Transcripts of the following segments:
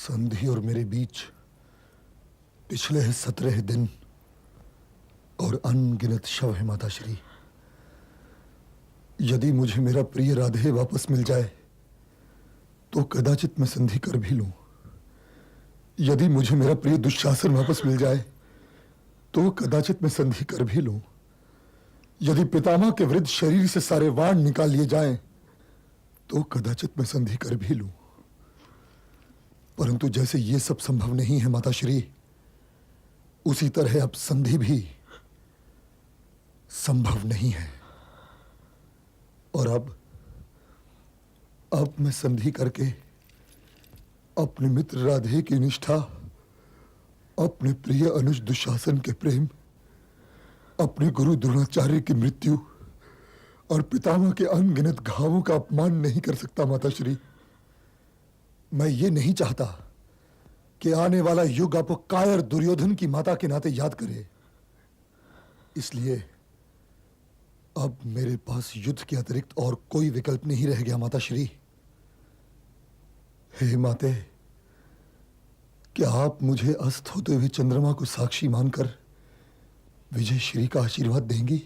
संधि और मेरे बीच पिछले 17 दिन और अनगिनत शव है माताश्री। यदि मुझे मेरा प्रिय राधे वापस मिल जाए तो कदाचित मैं संधि कर भी लूं। यदि मुझे मेरा प्रिय दुशासन वापस मिल जाए तो कदाचित मैं संधि कर भी लूं। यदि पितामह के वृद्ध शरीर से सारे वाण निकाल लिए जाएं तो कदाचित मैं संधि कर भी लूं। परंतु जैसे ये सब संभव नहीं है माताश्री, उसी तरह अब संधि भी संभव नहीं है। और अब मैं संधि करके अपने मित्र राधे की निष्ठा, अपने प्रिय अनुज दुशासन के प्रेम, अपने गुरु द्रोणाचार्य की मृत्यु और पितामह के अनगिनत घावों का अपमान नहीं कर सकता माताश्री। मैं ये नहीं चाहता कि आने वाला युग आपको कायर दुर्योधन की माता के नाते याद करे। इसलिए अब मेरे पास युद्ध के अतिरिक्त और कोई विकल्प नहीं रह गया माताश्री। हे माते, क्या आप मुझे अस्त होते हुए चंद्रमा को साक्षी मानकर विजय श्री का आशीर्वाद देंगी?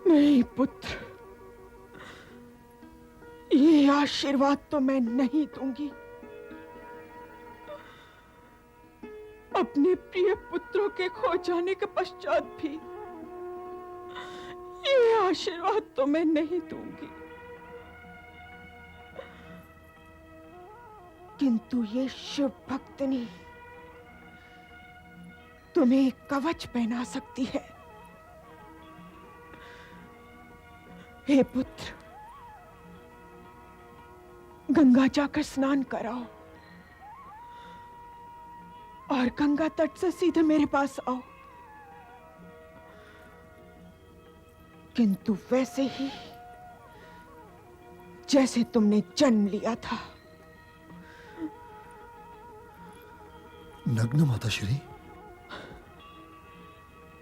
नहीं पुत्र, ये आशीर्वाद तो मैं नहीं दूंगी। अपने प्रिय पुत्रों के खो जाने के पश्चात भी ये आशीर्वाद तो मैं नहीं दूंगी। किंतु ये शिव भक्तनी तुम्हें कवच पहना सकती है। हे पुत्र, गंगा जाकर स्नान कराओ और गंगा तट से सीधे मेरे पास आओ। किंतु वैसे ही जैसे तुमने जन्म लिया था। नग्न माताश्री?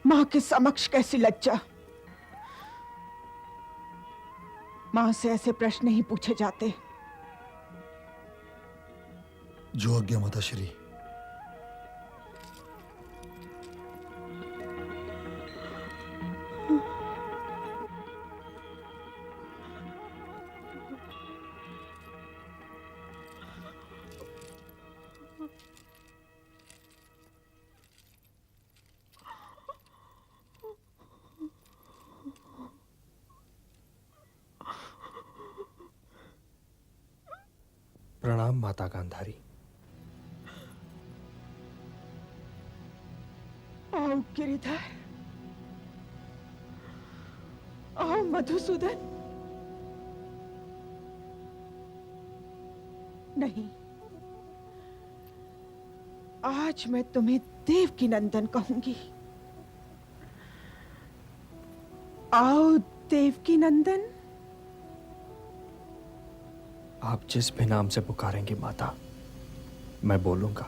मां के समक्ष कैसी लज्जा! मां से ऐसे प्रश्न नहीं पूछे जाते। जो आज्ञा माताश्री। प्रणाम माता गांधारी। आओ गिरिधर, आओ मधुसूदन। नहीं, आज मैं तुम्हें देवकी नंदन कहूंगी। आओ देवकी नंदन। आप जिस भी नाम से पुकारेंगी माता, मैं बोलूंगा।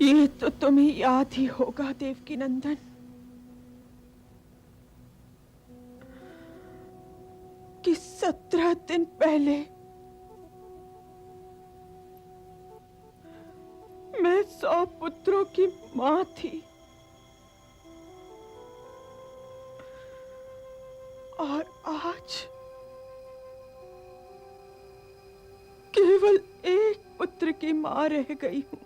ये तो तुम्हें याद ही होगा देवकी नंदन, कि 17 दिन पहले मैं 100 पुत्रों की मां थी और आज केवल एक पुत्र की मां रह गई हूं।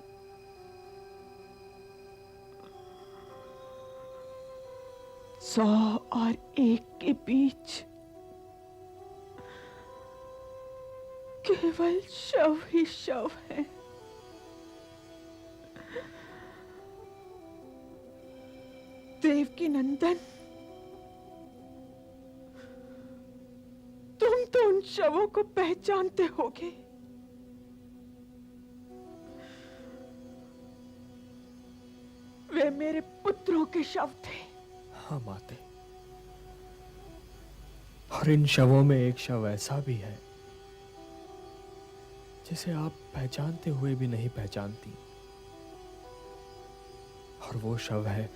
सौ और एक के बीच केवल शव ही शव है। देवकी नंदन, तुम तो उन शवों को पहचानते होगे। वे मेरे पुत्रों के शव थे। हाँ माते, और इन शवों में एक शव ऐसा भी है जिसे आप पहचानते हुए भी नहीं पहचानती, और वो शव है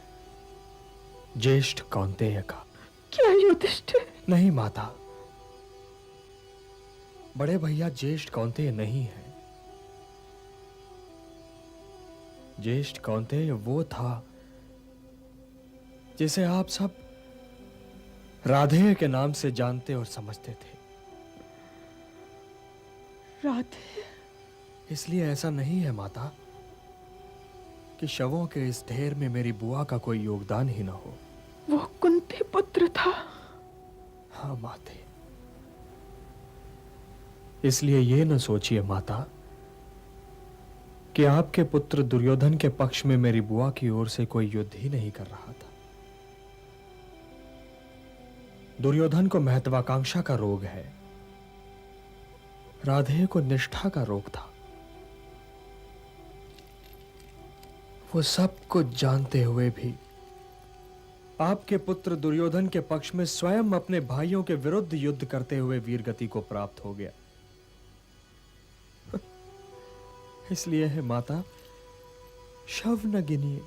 ज्येष्ठ कौन्तेय का। क्या युधिष्ठिर। नहीं माता, बड़े भैया ज्येष्ठ कौंतेय नहीं है। ज्येष्ठ कौंतेय वो था जिसे आप सब राधेय के नाम से जानते और समझते थे। राधे? इसलिए ऐसा नहीं है माता कि शवों के इस ढेर में मेरी बुआ का कोई योगदान ही ना हो। वो कुंती पुत्र था। हाँ माते, इसलिए ये न सोचिए माता कि आपके पुत्र दुर्योधन के पक्ष में मेरी बुआ की ओर से कोई युद्ध ही नहीं कर रहा था। दुर्योधन को महत्वाकांक्षा का रोग है, राधेय को निष्ठा का रोग था। वो सब कुछ जानते हुए भी आपके पुत्र दुर्योधन के पक्ष में स्वयं अपने भाइयों के विरुद्ध युद्ध करते हुए वीरगति को प्राप्त हो गया। इसलिए है माता, शव न गिनिए।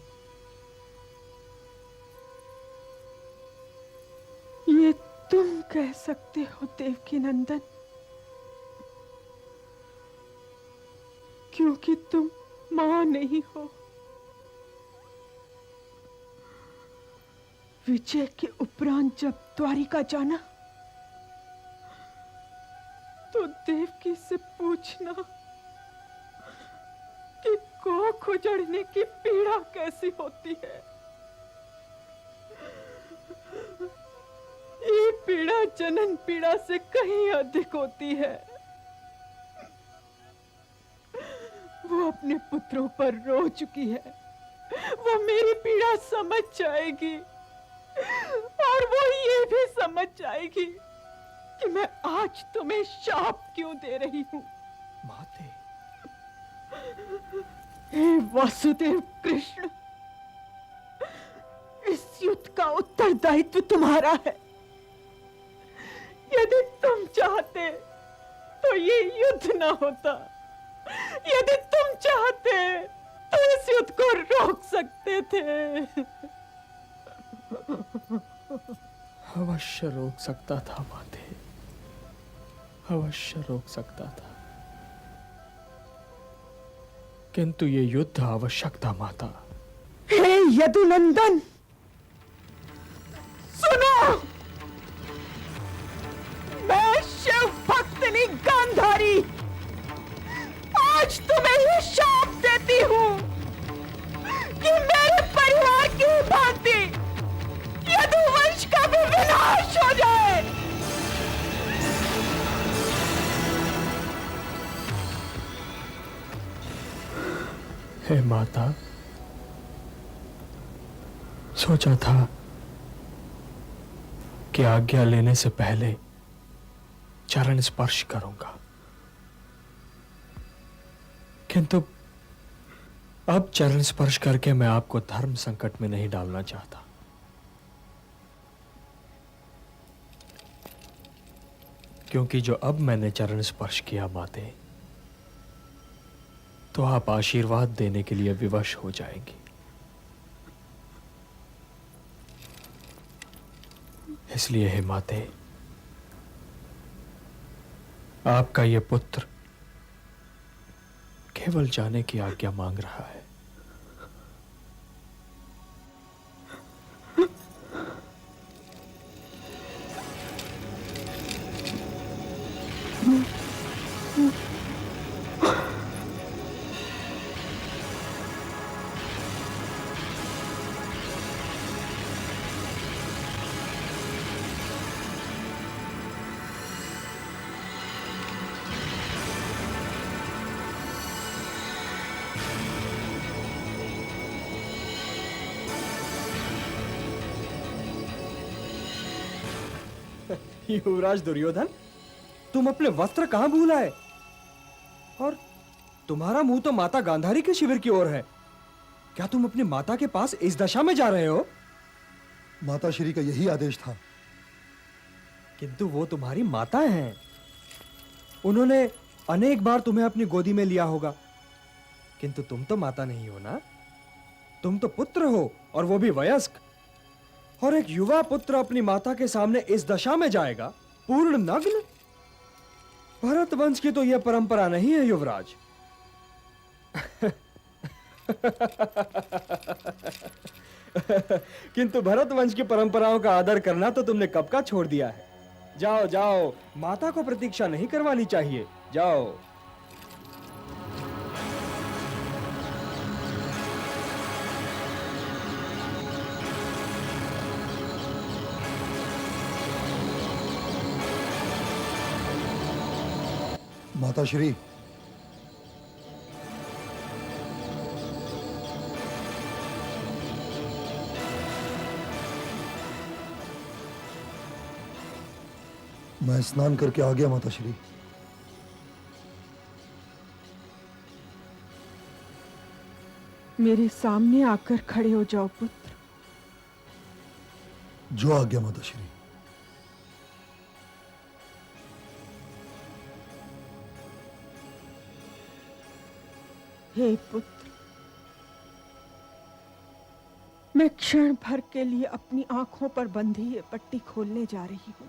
ये तुम कह सकते हो देवकी नंदन, क्योंकि तुम मां नहीं हो। विजय के उपरांत जब द्वारिका जाना तो देवकी से पूछना कि कोख उजड़ने की पीड़ा कैसी होती है। ये पीड़ा जनन पीड़ा से कहीं अधिक होती है। वो अपने पुत्रों पर रो चुकी है, वो मेरी पीड़ा समझ जाएगी और वो ये भी समझ जाएगी कि मैं आज तुम्हें शाप क्यों दे रही हूं। माते, हे वासुदेव कृष्ण, इस युद्ध का उत्तरदायित्व तुम्हारा है। यदि तुम चाहते तो ये युद्ध ना होता। यदि तुम चाहते तो इस युद्ध को रोक सकते थे। अवश्य रोक सकता था माते, अवश्य रोक सकता था, किंतु ये युद्ध आवश्यक था माता। हे यदुनंदन, सुनो, मैं शिव भक्तनी गांधारी आज तुम्हें ये शाप देती हूं कि मेरे परिवार की भांति यदुवंश का भी विनाश हो जाए। हे माता, सोचा था कि आज्ञा लेने से पहले चरण स्पर्श करूंगा, किंतु अब चरण स्पर्श करके मैं आपको धर्म संकट में नहीं डालना चाहता। क्योंकि जो अब मैंने चरण स्पर्श किया माते, तो आप आशीर्वाद देने के लिए विवश हो जाएंगी। इसलिए हे माते, आपका यह पुत्र केवल जाने की आज्ञा मांग रहा है। युवराज दुर्योधन, तुम अपने वस्त्र कहां भूल आए? और तुम्हारा मुंह तो माता गांधारी के शिविर की ओर है। क्या तुम अपनी माता के पास इस दशा में जा रहे हो? माता श्री का यही आदेश था। किंतु वो तुम्हारी माता हैं। उन्होंने अनेक बार तुम्हें अपनी गोदी में लिया होगा, किंतु तुम तो माता नहीं हो ना। तुम तो पुत्र हो, और वो भी वयस्क। और एक युवा पुत्र अपनी माता के सामने इस दशा में जाएगा, पूर्ण नग्न? भरत वंश की तो यह परंपरा नहीं है युवराज। किंतु भरत वंश की परंपराओं का आदर करना तो तुमने कब का छोड़ दिया है। जाओ जाओ, माता को प्रतीक्षा नहीं करवानी चाहिए, जाओ। माता श्री, मैं स्नान करके आ गया माता श्री। मेरे सामने आकर खड़े हो जाओ पुत्र। जो आ गया माता श्री। हे पुत्र, मैं क्षण भर के लिए अपनी आंखों पर बंधी ये पट्टी खोलने जा रही हूं।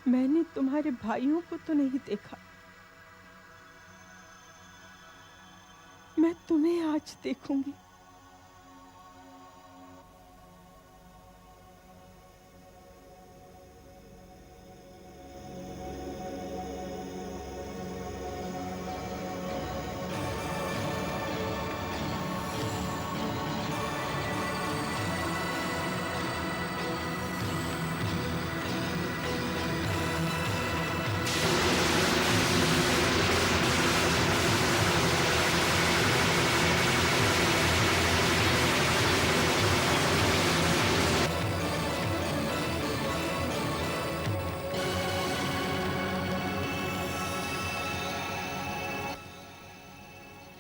मैंने तुम्हारे भाइयों को तो नहीं देखा, मैं तुम्हें आज देखूंगी।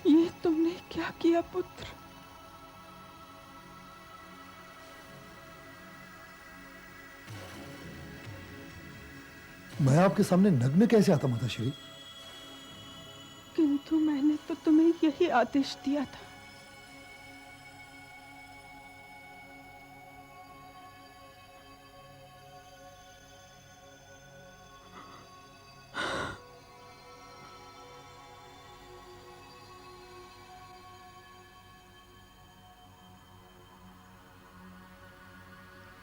ये तुमने क्या किया पुत्र? मैं आपके सामने नग्न कैसे आता माता श्री? किंतु मैंने तो तुम्हें यही आदेश दिया था।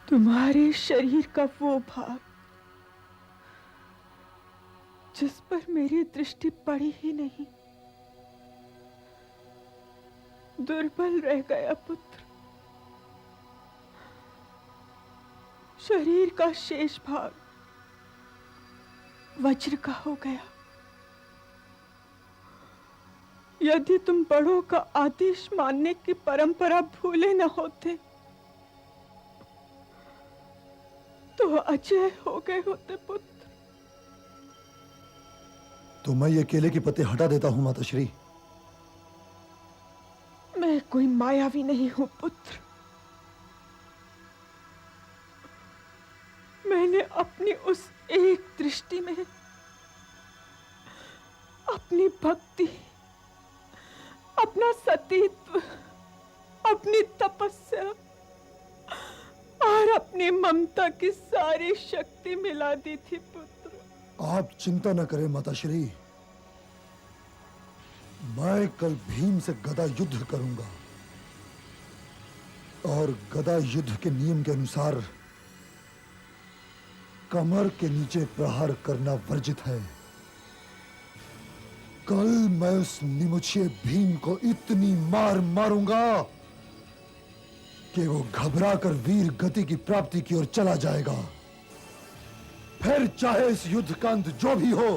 तुम्हारे शरीर का वो भाग जिस पर मेरी दृष्टि पड़ी ही नहीं, दुर्बल रह गया पुत्र। शरीर का शेष भाग वज्र का हो गया। यदि तुम बड़ों का आदेश मानने की परंपरा भूले न होते तो अजय हो गए होते पुत्र। तो मैं ये केले के पत्ते हटा देता हूं माता श्री। मैं कोई मायावी नहीं हूं पुत्र। मैंने अपनी उस एक दृष्टि में अपनी भक्ति, अपना सतीत्व, अपनी तपस्या और अपनी ममता की सारी शक्ति मिला दी थी पुत्र। आप चिंता न करें माता श्री, मैं कल भीम से गदा युद्ध करूंगा और गदा युद्ध के नियम के अनुसार कमर के नीचे प्रहार करना वर्जित है। कल मैं उस निमुछिए भीम को इतनी मार मारूंगा कि वो घबराकर वीर गति की प्राप्ति की ओर चला जाएगा। फिर चाहे इस युद्ध का अंत जो भी हो,